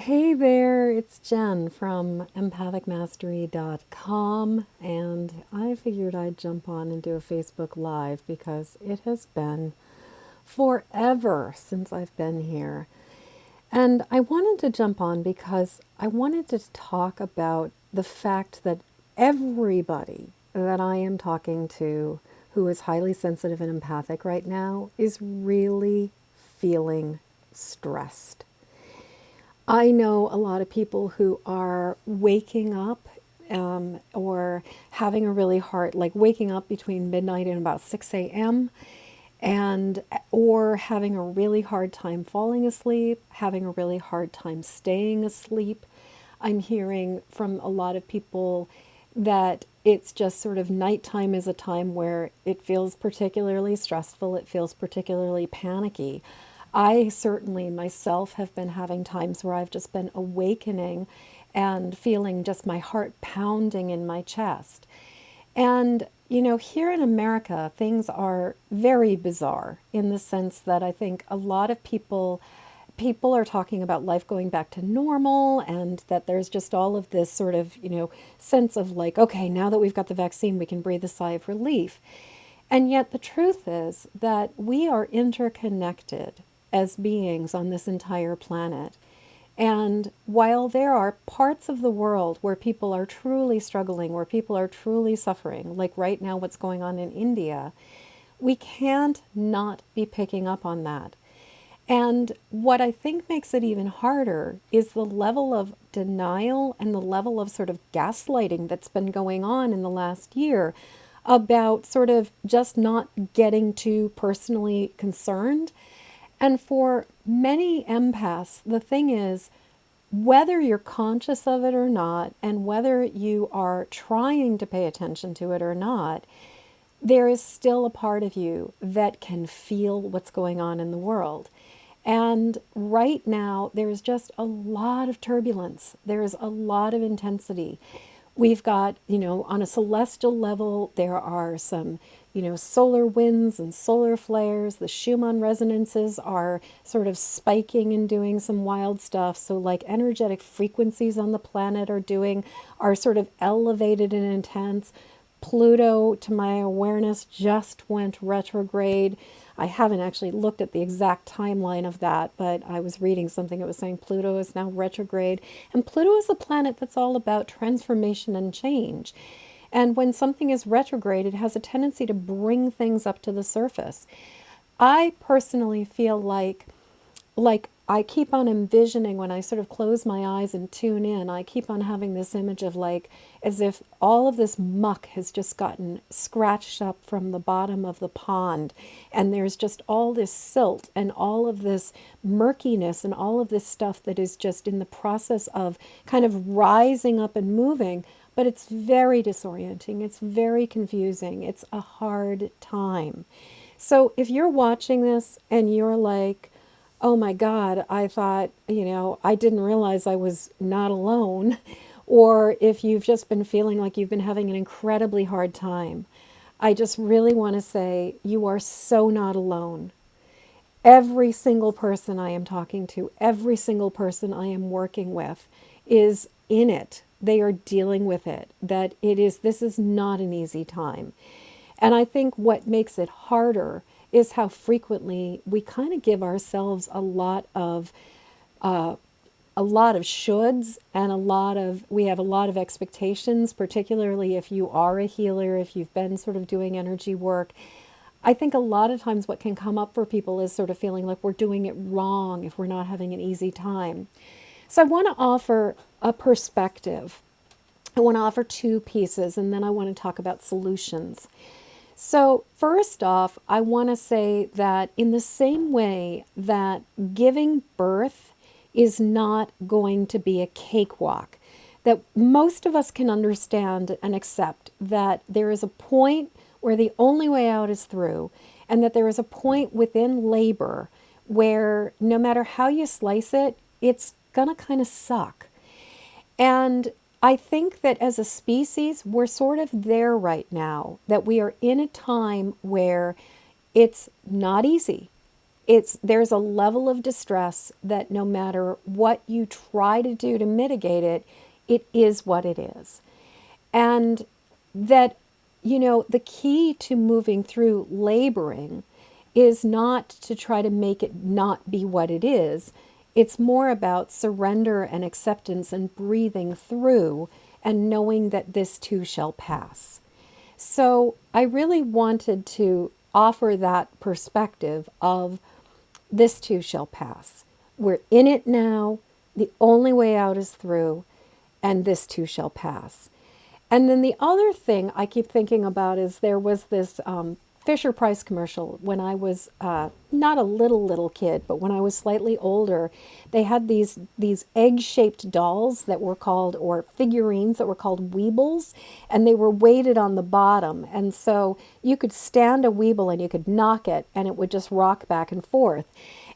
Hey there, it's Jen from empathicmastery.com, and I figured I'd jump on and do a Facebook Live because it has been forever since I've been here. And I wanted to jump on because I wanted to talk about the fact that everybody that I am talking to who is highly sensitive and empathic right now is really feeling stressed. I know a lot of people who are waking up or having a really hard, like waking up between midnight and about 6 a.m. and or having a really hard time falling asleep, having a really hard time staying asleep. I'm hearing from a lot of people that it's just sort of nighttime is a time where it feels particularly stressful, it feels particularly panicky. I certainly myself have been having times where I've just been awakening and feeling just my heart pounding in my chest. And, here in America, things are very bizarre in the sense that I think a lot of people are talking about life going back to normal and that there's just all of this sort of, sense of like, okay, now that we've got the vaccine, we can breathe a sigh of relief. And yet the truth is that we are interconnected as beings on this entire planet. And while there are parts of the world where people are truly struggling, where people are truly suffering, like right now what's going on in India, we can't not be picking up on that. And what I think makes it even harder is the level of denial and the level of sort of gaslighting that's been going on in the last year about sort of just not getting too personally concerned. And for many empaths, the thing is, whether you're conscious of it or not, and whether you are trying to pay attention to it or not, there is still a part of you that can feel what's going on in the world. And right now, there's just a lot of turbulence. There's a lot of intensity. We've got, on a celestial level, there are some, solar winds and solar flares. The Schumann resonances are sort of spiking and doing some wild stuff. So, like, energetic frequencies on the planet are sort of elevated and intense. Pluto, to my awareness, just went retrograde. I haven't actually looked at the exact timeline of that, but I was reading something that was saying Pluto is now retrograde. And Pluto is a planet that's all about transformation and change. And when something is retrograde, it has a tendency to bring things up to the surface. I personally feel like I keep on envisioning when I sort of close my eyes and tune in, I keep on having this image of like as if all of this muck has just gotten scratched up from the bottom of the pond, and there's just all this silt and all of this murkiness and all of this stuff that is just in the process of kind of rising up and moving, but it's very disorienting, it's very confusing, it's a hard time. So if you're watching this and you're like, oh my God, I thought, I didn't realize I was not alone. Or if you've just been feeling like you've been having an incredibly hard time, I just really want to say you are so not alone. Every single person I am talking to, every single person I am working with is in it. They are dealing with it. This is not an easy time. And I think what makes it harder is how frequently we kind of give ourselves a lot of shoulds and we have a lot of expectations, particularly if you are a healer, if you've been sort of doing energy work. I think a lot of times what can come up for people is sort of feeling like we're doing it wrong if we're not having an easy time. So I want to offer a perspective. I want to offer two pieces, and then I want to talk about solutions. So first off, I want to say that in the same way that giving birth is not going to be a cakewalk, that most of us can understand and accept that there is a point where the only way out is through, and that there is a point within labor where no matter how you slice it, it's gonna kind of suck. And I think that as a species, we're sort of there right now, that we are in a time where it's not easy. There's a level of distress that no matter what you try to do to mitigate it, it is what it is. And that, the key to moving through laboring is not to try to make it not be what it is. It's more about surrender and acceptance and breathing through and knowing that this too shall pass. So I really wanted to offer that perspective of this too shall pass. We're in it now. The only way out is through, and this too shall pass. And then the other thing I keep thinking about is there was this Fisher Price commercial when I was not a little kid, but when I was slightly older. They had these egg-shaped dolls that were called, or figurines that were called Weebles, and they were weighted on the bottom. And so you could stand a Weeble and you could knock it and it would just rock back and forth.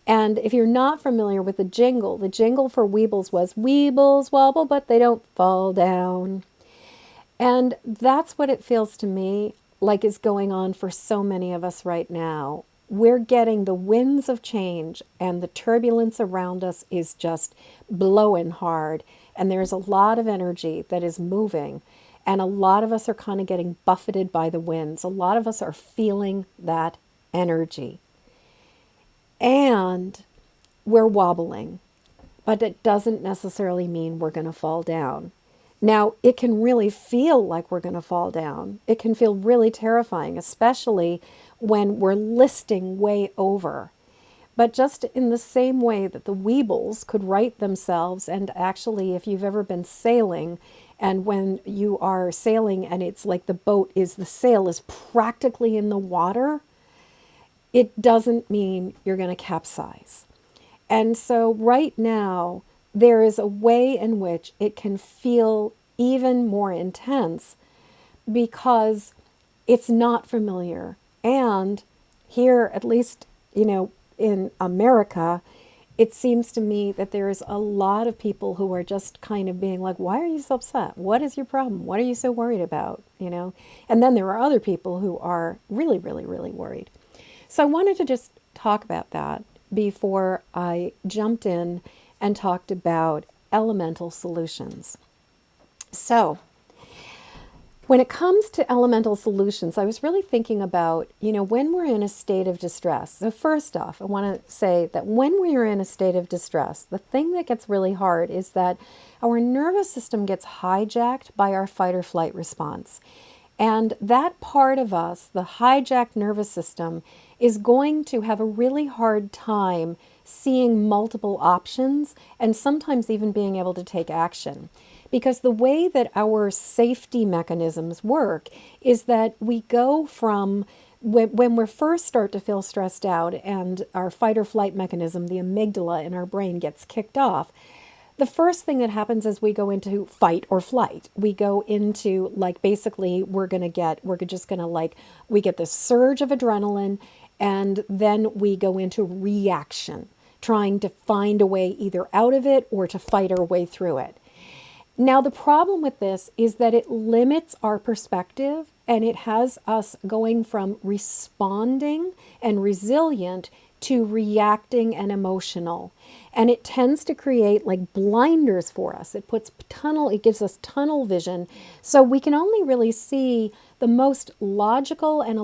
And if you're not familiar with the jingle for Weebles was, "Weebles wobble, but they don't fall down." And that's what it feels to me like is going on for so many of us right now. We're getting the winds of change, and the turbulence around us is just blowing hard. And there's a lot of energy that is moving. And a lot of us are kind of getting buffeted by the winds. A lot of us are feeling that energy. And we're wobbling. But it doesn't necessarily mean we're going to fall down. Now, it can really feel like we're going to fall down. It can feel really terrifying, especially when we're listing way over. But just in the same way that the Weebles could right themselves, and actually, if you've ever been sailing, and when you are sailing and it's like the sail is practically in the water, it doesn't mean you're going to capsize. And so right now, there is a way in which it can feel even more intense because it's not familiar. And here, at least, in America, it seems to me that there's a lot of people who are just kind of being like, why are you so upset? What is your problem? What are you so worried about? And then there are other people who are really, really, really worried. So I wanted to just talk about that before I jumped in and talked about elemental solutions. So when it comes to elemental solutions, I was really thinking about, when we're in a state of distress. So first off, I want to say that when we are in a state of distress, the thing that gets really hard is that our nervous system gets hijacked by our fight or flight response. And that part of us, the hijacked nervous system, is going to have a really hard time seeing multiple options and sometimes even being able to take action. Because the way that our safety mechanisms work is that we go from when we first start to feel stressed out and our fight or flight mechanism, the amygdala in our brain, gets kicked off. The first thing that happens is we go into fight or flight. We go into basically we get this surge of adrenaline, and then we go into reaction, trying to find a way either out of it or to fight our way through it. Now, the problem with this is that it limits our perspective, and it has us going from responding and resilient to reacting and emotional. And it tends to create blinders for us. It gives us tunnel vision. So we can only really see the most logical and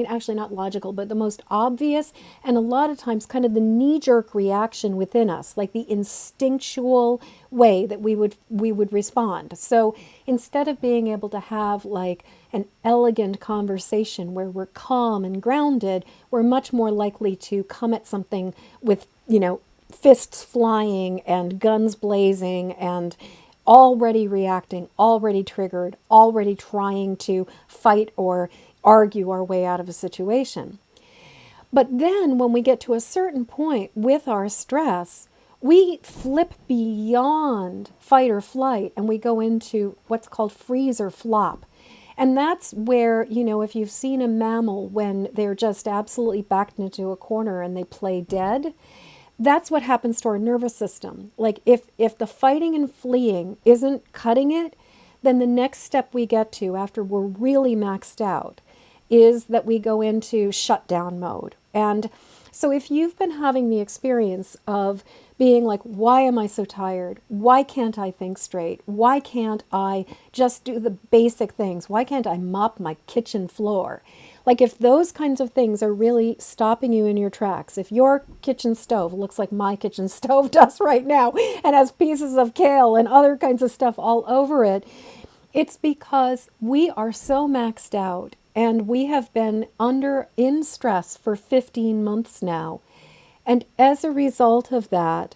actually not logical, but the most obvious and a lot of times kind of the knee-jerk reaction within us, like the instinctual way that we would respond. So instead of being able to have an elegant conversation where we're calm and grounded, we're much more likely to come at something with, fists flying and guns blazing and already reacting, already triggered, already trying to fight or argue our way out of a situation. But then when we get to a certain point with our stress, we flip beyond fight or flight and we go into what's called freeze or flop. And that's where, if you've seen a mammal when they're just absolutely backed into a corner and they play dead, that's what happens to our nervous system. If the fighting and fleeing isn't cutting it, then the next step we get to after we're really maxed out is that we go into shutdown mode. And So if you've been having the experience of being like, why am I so tired? Why can't I think straight? Why can't I just do the basic things? Why can't I mop my kitchen floor? Like if those kinds of things are really stopping you in your tracks, if your kitchen stove looks like my kitchen stove does right now and has pieces of kale and other kinds of stuff all over it, it's because we are so maxed out and we have been in stress for 15 months now. And as a result of that,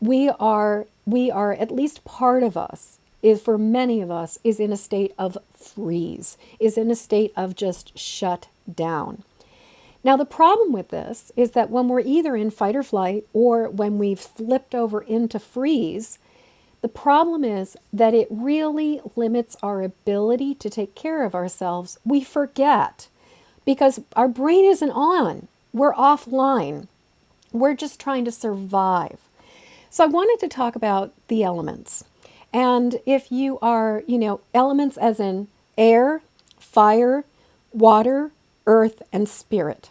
we are at least part of us is for many of us is in a state of freeze, is in a state of just shut down. Now, the problem with this is that when we're either in fight or flight or when we've flipped over into freeze, the problem is that it really limits our ability to take care of ourselves. We forget because our brain isn't on. We're offline. We're just trying to survive. So I wanted to talk about the elements. And if you are, elements as in air, fire, water, earth, and spirit.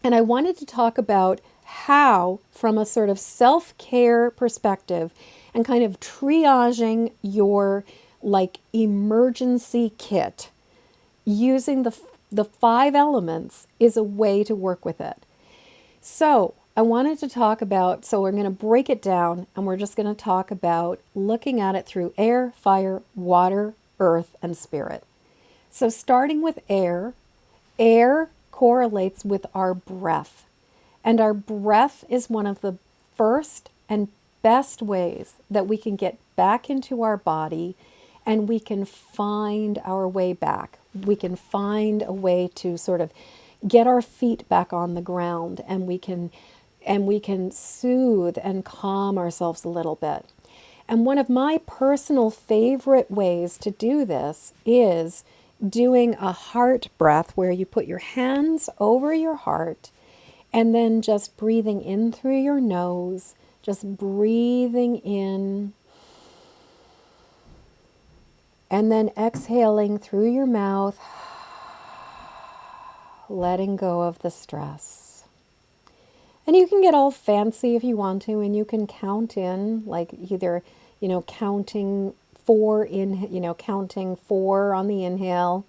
And I wanted to talk about how, from a sort of self-care perspective and kind of triaging your like emergency kit, using the 5 elements is a way to work with it. So I wanted to talk about, so we're going to break it down and we're just going to talk about looking at it through air, fire, water, earth, and spirit. So starting with air, air correlates with our breath. And our breath is one of the first and best ways that we can get back into our body and we can find our way back. We can find a way to sort of get our feet back on the ground and we can soothe and calm ourselves a little bit. And one of my personal favorite ways to do this is doing a heart breath where you put your hands over your heart and then just breathing in through your nose, just breathing in and then exhaling through your mouth, letting go of the stress. And you can get all fancy if you want to, and you can count in, like either, counting 4 in, counting 4 on the inhale,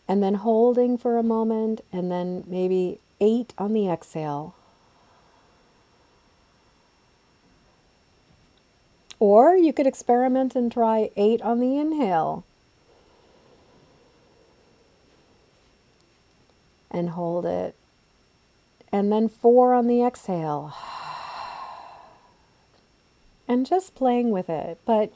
and then holding for a moment, and then maybe 8 on the exhale. Or you could experiment and try 8 on the inhale. And hold it. And then 4 on the exhale. And just playing with it. But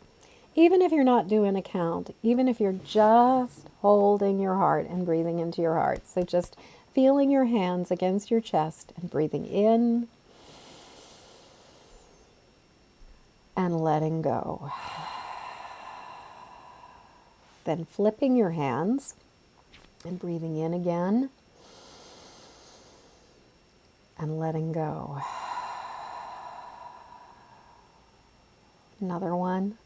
even if you're not doing a count, even if you're just holding your heart and breathing into your heart. So just feeling your hands against your chest and breathing in and letting go. Then flipping your hands and breathing in again and letting go. Another one.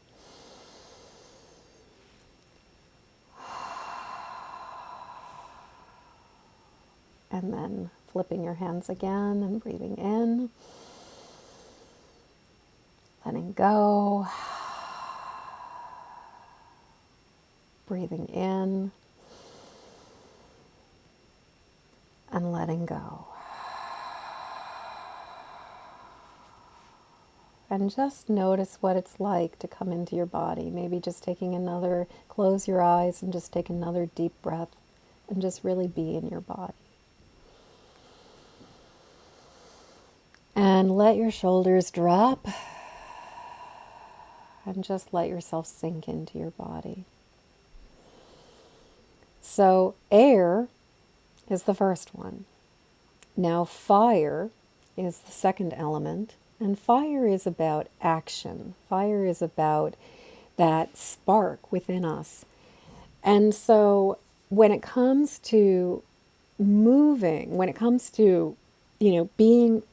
And then flipping your hands again and breathing in, letting go, breathing in, and letting go. And just notice what it's like to come into your body. Maybe just close your eyes and just take another deep breath and just really be in your body. And let your shoulders drop and just let yourself sink into your body. So air is the first one. Now fire is the second element. And fire is about action. Fire is about that spark within us. And so when it comes to moving, when it comes to, being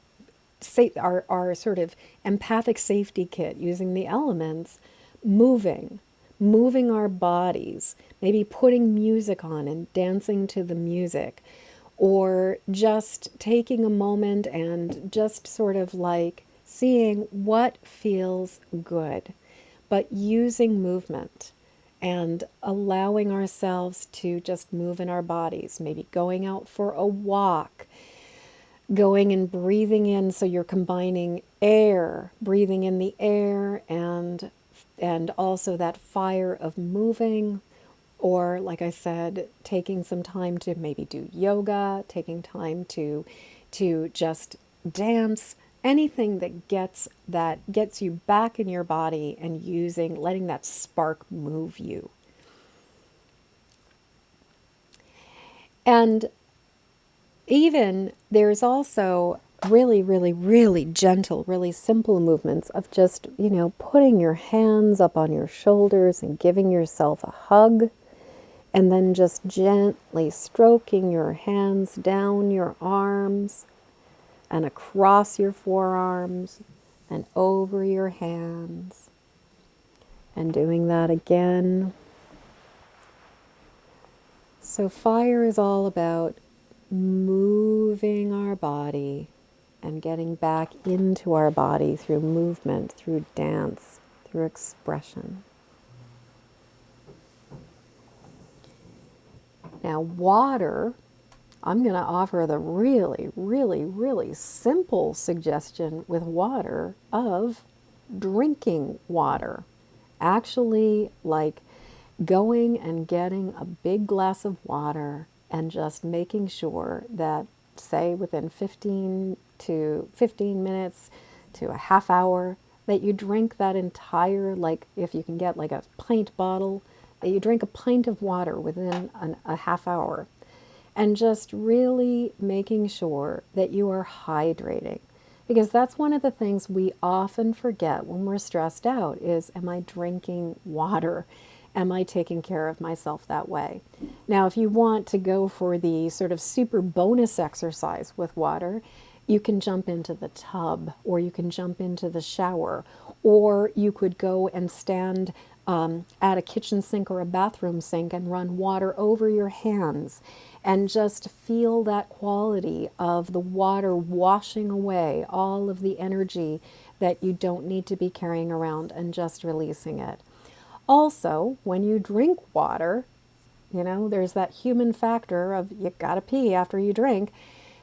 our sort of empathic safety kit, using the elements, moving our bodies, maybe putting music on and dancing to the music, or just taking a moment and just sort of like seeing what feels good, but using movement and allowing ourselves to just move in our bodies, maybe going out for a walk, going and breathing in, so you're combining air, breathing in the air, and also that fire of moving, or like I said, taking some time to maybe do yoga, taking time to just dance, anything that gets you back in your body and letting that spark move you. And even there's also really, really, really gentle, really simple movements of just, putting your hands up on your shoulders and giving yourself a hug, and then just gently stroking your hands down your arms and across your forearms and over your hands. And doing that again. So fire is all about moving our body and getting back into our body through movement, through dance, through expression. Now, water, I'm going to offer the really, really, really simple suggestion with water of drinking water. Actually, like going and getting a big glass of water and just making sure that, say, within 15 minutes to a half hour, that you drink that entire, like if you can get like a pint bottle, that you drink a pint of water within a half hour. And just really making sure that you are hydrating. Because that's one of the things we often forget when we're stressed out is, am I drinking water? Am I taking care of myself that way? Now, if you want to go for the sort of super bonus exercise with water, you can jump into the tub, or you can jump into the shower, or you could go and stand at a kitchen sink or a bathroom sink and run water over your hands and just feel that quality of the water washing away all of the energy that you don't need to be carrying around and just releasing it. Also, when you drink water, there's that human factor of you gotta pee after you drink.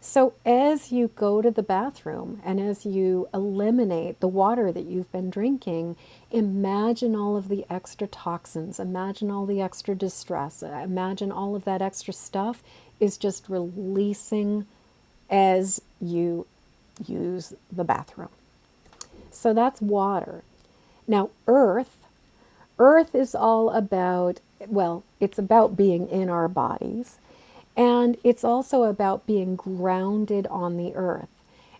So as you go to the bathroom and as you eliminate the water that you've been drinking, imagine all of the extra toxins, imagine all the extra distress, imagine all of that extra stuff is just releasing as you use the bathroom. So that's water. Now, earth is all about, it's about being in our bodies. And it's also about being grounded on the earth.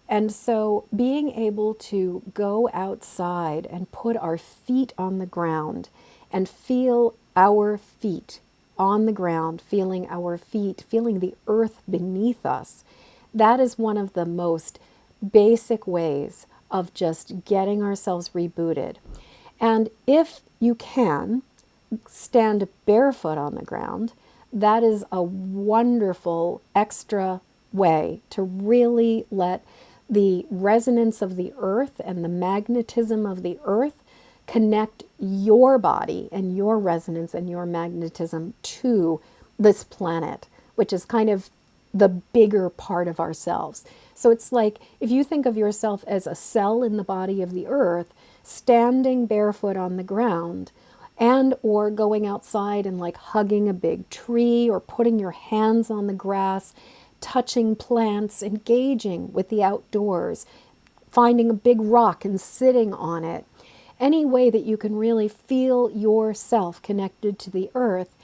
And so being able to go outside and put our feet on the ground and feel our feet on the ground, feeling our feet, feeling the earth beneath us, that is one of the most basic ways of just getting ourselves rebooted. And if you can stand barefoot on the ground, that is a wonderful extra way to really let the resonance of the earth and the magnetism of the earth connect your body and your resonance and your magnetism to this planet, which is kind of the bigger part of ourselves. So it's like if you think of yourself as a cell in the body of the earth, standing barefoot on the ground, and or going outside and like hugging a big tree or putting your hands on the grass, touching plants, engaging with the outdoors, finding a big rock and sitting on it. Any way that you can really feel yourself connected to the earth,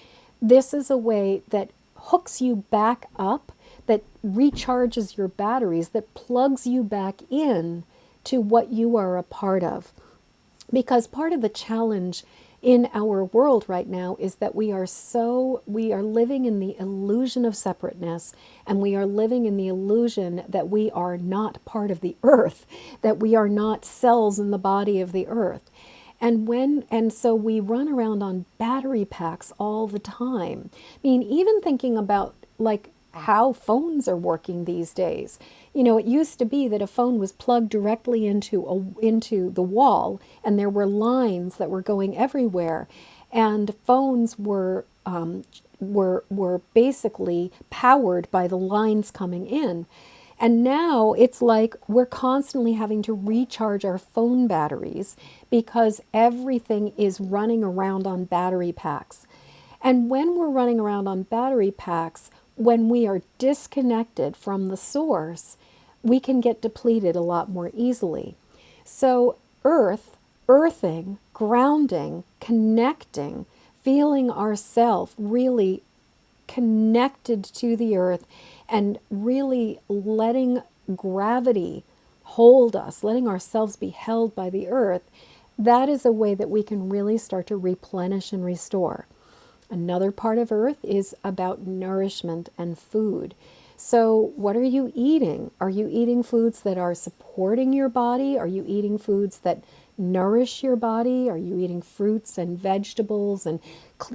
this is a way that hooks you back up, that recharges your batteries, that plugs you back in to what you are a part of. Because part of the challenge in our world right now is that we are living in the illusion of separateness, and we are living in the illusion that we are not part of the earth, that we are not cells in the body of the earth. And so we run around on battery packs all the time. I mean, even thinking about like how phones are working these days. You know, it used to be that a phone was plugged directly into the wall, and there were lines that were going everywhere, and phones were basically powered by the lines coming in. And now it's like we're constantly having to recharge our phone batteries because everything is running around on battery packs. And when we're running around on battery packs, when we are disconnected from the source, we can get depleted a lot more easily. So, earthing, grounding, connecting, feeling ourself really connected to the earth and really letting gravity hold us, letting ourselves be held by the earth, that is a way that we can really start to replenish and restore. Another part of earth is about nourishment and food. So, what are you eating? Are you eating foods that are supporting your body? Are you eating foods that nourish your body? Are you eating fruits and vegetables and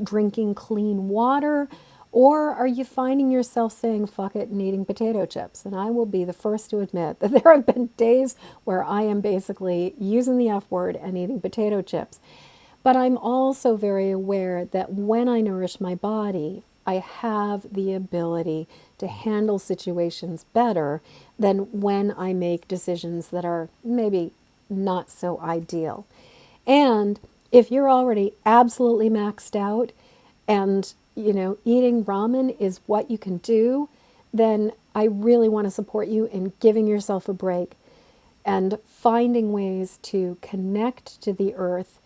drinking clean water? Or are you finding yourself saying fuck it and eating potato chips? And I will be the first to admit that there have been days where I am basically using the F word and eating potato chips. But I'm also very aware that when I nourish my body, I have the ability to handle situations better than when I make decisions that are maybe not so ideal. And if you're already absolutely maxed out and, you know, eating ramen is what you can do, then I really want to support you in giving yourself a break and finding ways to connect to the earth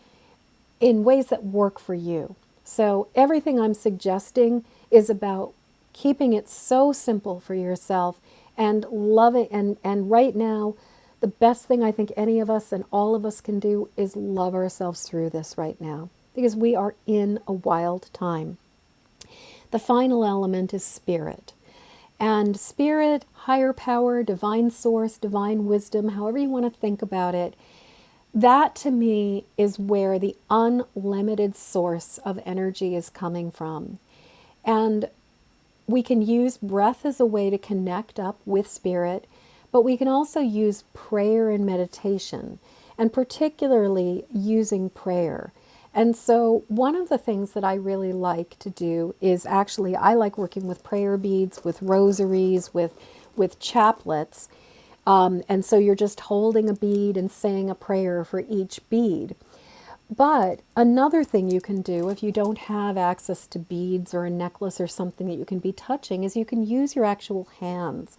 in ways that work for you. So everything I'm suggesting is about keeping it so simple for yourself and loving. And right now, the best thing I think any of us and all of us can do is love ourselves through this right now, because we are in a wild time. The final element is spirit. And spirit, higher power, divine source, divine wisdom, however you want to think about it, that to me is where the unlimited source of energy is coming from. And we can use breath as a way to connect up with spirit, but we can also use prayer and meditation, and particularly using prayer. And so one of the things that I really like to do is actually I like working with prayer beads, with rosaries, with chaplets. And so you're just holding a bead and saying a prayer for each bead. But another thing you can do if you don't have access to beads or a necklace or something that you can be touching is you can use your actual hands.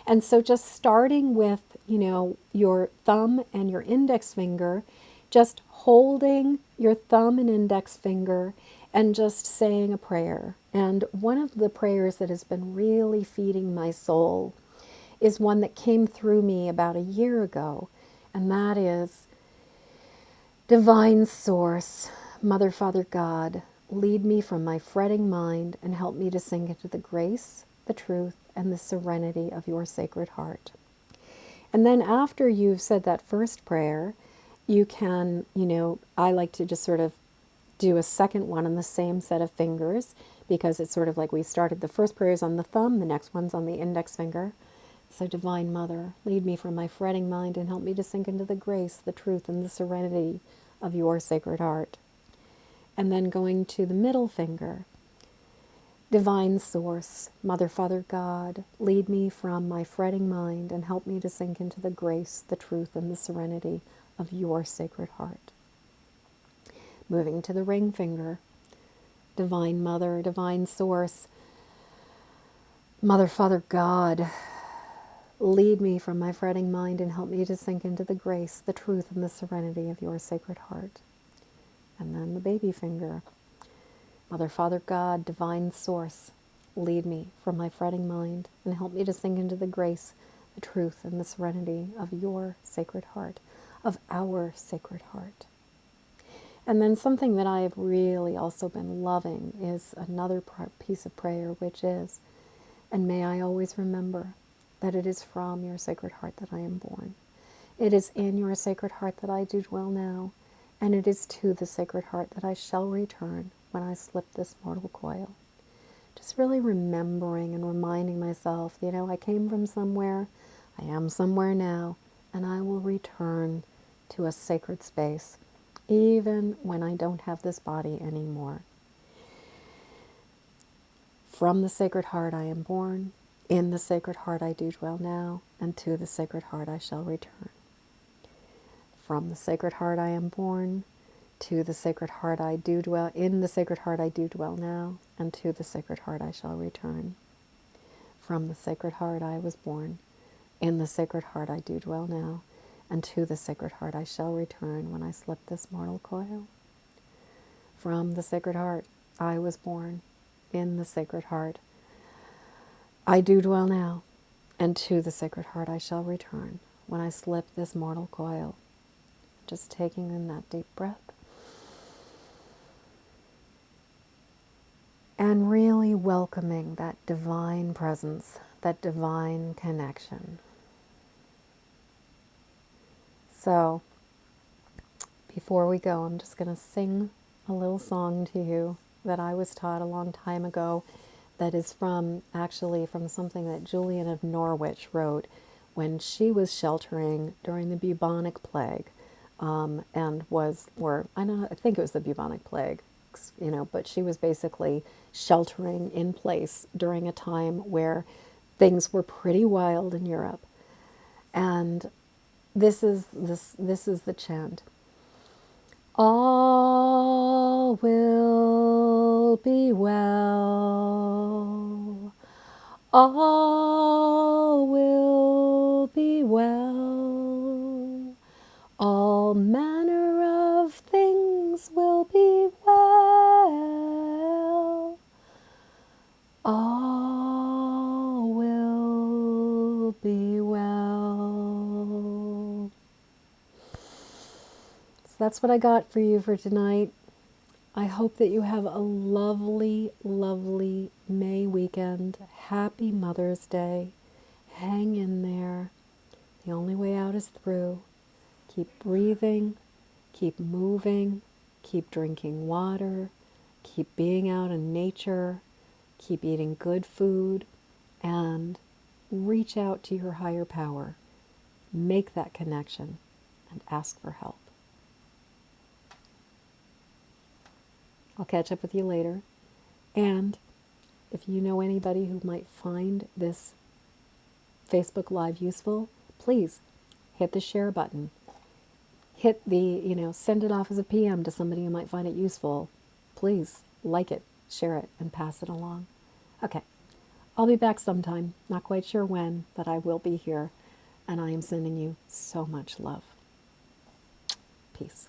And so just starting with, you know, your thumb and your index finger, just holding your thumb and index finger and just saying a prayer. And one of the prayers that has been really feeding my soul is one that came through me about a year ago, and that is, Divine Source, Mother, Father, God, lead me from my fretting mind and help me to sink into the grace, the truth, and the serenity of your Sacred Heart. And then after you've said that first prayer, you can, you know, I like to just sort of do a second one on the same set of fingers, because it's sort of like we started the first prayers on the thumb, the next one's on the index finger. So, Divine Mother, lead me from my fretting mind and help me to sink into the grace, the truth, and the serenity of your Sacred Heart. And then going to the middle finger, Divine Source, Mother, Father, God, lead me from my fretting mind and help me to sink into the grace, the truth, and the serenity of your Sacred Heart. Moving to the ring finger, Divine Mother, Divine Source, Mother, Father, God, lead me from my fretting mind and help me to sink into the grace, the truth, and the serenity of your Sacred Heart. And then the baby finger. Mother, Father, God, Divine Source, lead me from my fretting mind and help me to sink into the grace, the truth, and the serenity of your Sacred Heart, of our Sacred Heart. And then something that I have really also been loving is another piece of prayer, which is, and may I always remember that it is from your Sacred Heart that I am born. It is in your Sacred Heart that I do dwell now, and it is to the Sacred Heart that I shall return when I slip this mortal coil. Just really remembering and reminding myself, you know, I came from somewhere, I am somewhere now, and I will return to a sacred space, even when I don't have this body anymore. From the Sacred Heart I am born, in the Sacred Heart I do dwell now, and to the Sacred Heart I shall return. From the Sacred Heart I am born, to the Sacred Heart I do dwell, in the Sacred Heart I do dwell now, and to the Sacred Heart I shall return. From the Sacred Heart I was born, in the Sacred Heart I do dwell now, and to the Sacred Heart I shall return when I slip this mortal coil. From the Sacred Heart I was born, in the Sacred Heart I do dwell now, and to the Sacred Heart I shall return when I slip this mortal coil. Just taking in that deep breath. And really welcoming that divine presence, that divine connection. So, before we go, I'm just going to sing a little song to you that I was taught a long time ago that is actually from something that Julian of Norwich wrote when she was sheltering during the bubonic plague, I think it was the bubonic plague, you know, but she was basically sheltering in place during a time where things were pretty wild in Europe. And this is the chant. All will be well. All will be well. All manner of things will be well. All will be well. So that's what I got for you for tonight. I hope that you have a lovely, lovely May weekend. Happy Mother's Day. Hang in there. The only way out is through. Keep breathing, keep moving, keep drinking water, keep being out in nature, keep eating good food, and reach out to your higher power. Make that connection and ask for help. I'll catch up with you later. And if you know anybody who might find this Facebook Live useful, please hit the share button. Hit the, send it off as a PM to somebody who might find it useful. Please like it, share it, and pass it along. Okay, I'll be back sometime. Not quite sure when, but I will be here. And I am sending you so much love. Peace.